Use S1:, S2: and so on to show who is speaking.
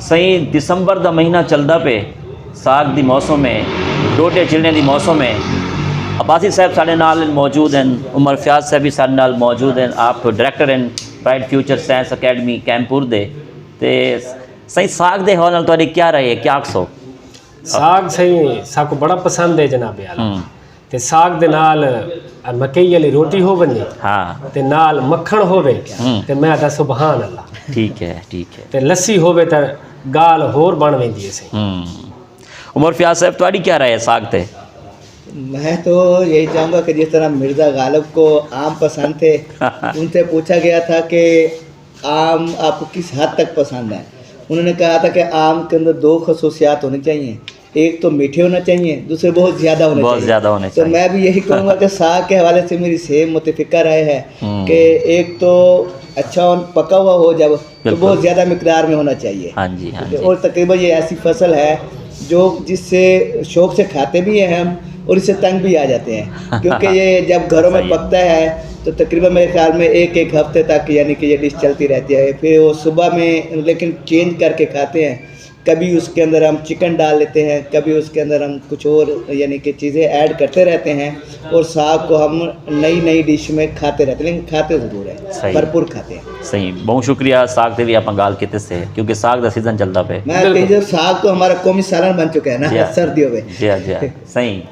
S1: सही दिसंबर का महीना चलता पे, साग की मौसम है, डोडे चिलने की मौसम है। अब्बासी साहब साढ़े नाल मौजूद हैं, उमर फयाज साहब भी साढ़े नाल मौजूद हैं। आप डायरैक्टर हैं ब्राइट फ्यूचर साइंस अकैडमी कैंपुर दे। ते सही साग दे हवाले नाल तुहाडी क्या राय है, क्या आखसो?
S2: साग सही साको बड़ा पसंद है जनाब आला। ते साग दे नाल मकई वाली रोटी हो बनी,
S1: हाँ,
S2: ते नाल मक्खन होवे ते मैं आदा सुभान अल्लाह।
S1: ठीक है, ठीक है।
S2: ते लस्सी होवे ते गाल होर बन वेंदी है सही।
S1: उमर फयाज साहब तुहाडी क्या राय है साग ते?
S3: मैं तो यही चाहूँगा कि जिस तरह मिर्ज़ा गालिब को आम पसंद थे, उनसे पूछा गया था कि आम आपको किस हद तक पसंद है। उन्होंने कहा था कि आम के अंदर दो खसूसियात होनी चाहिए, एक तो मीठे होना चाहिए, दूसरे बहुत ज़्यादा होने
S1: बहुत
S3: चाहिए।
S1: ज़्यादा होने
S3: तो
S1: चाहिए।
S3: मैं भी यही कहूँगा कि साग के हवाले से मेरी सेम मुतफ़िका राय है कि एक तो अच्छा और पका हुआ हो जब, तो बहुत ज़्यादा मिकदार में होना चाहिए।
S1: हाँ जी, हाँ जी।
S3: और तकरीबन ये ऐसी फसल है जो जिससे शौक़ से खाते भी हैं हम और इससे तंग भी आ जाते हैं, क्योंकि ये जब घरों में पकता है तो तकरीबन मेरे ख्याल में एक हफ्ते तक यानी कि ये डिश चलती रहती है। फिर वो सुबह में लेकिन चेंज करके खाते हैं, कभी उसके अंदर हम चिकन डाल लेते हैं, कभी उसके अंदर हम कुछ और यानी कि चीज़ें ऐड करते रहते हैं और साग को हम नई नई डिश में खाते रहते हैं, लेकिन खाते ज़रूर है, भरपूर खाते हैं।
S1: सही, बहुत शुक्रिया। साग से भी आप गाल किते से, क्योंकि साग का सीजन चलता पे।
S3: मैं साग तो हमारा कौमी सालन बन चुका है ना सर्दियों में।
S1: जी हाँ, जी हाँ, सही।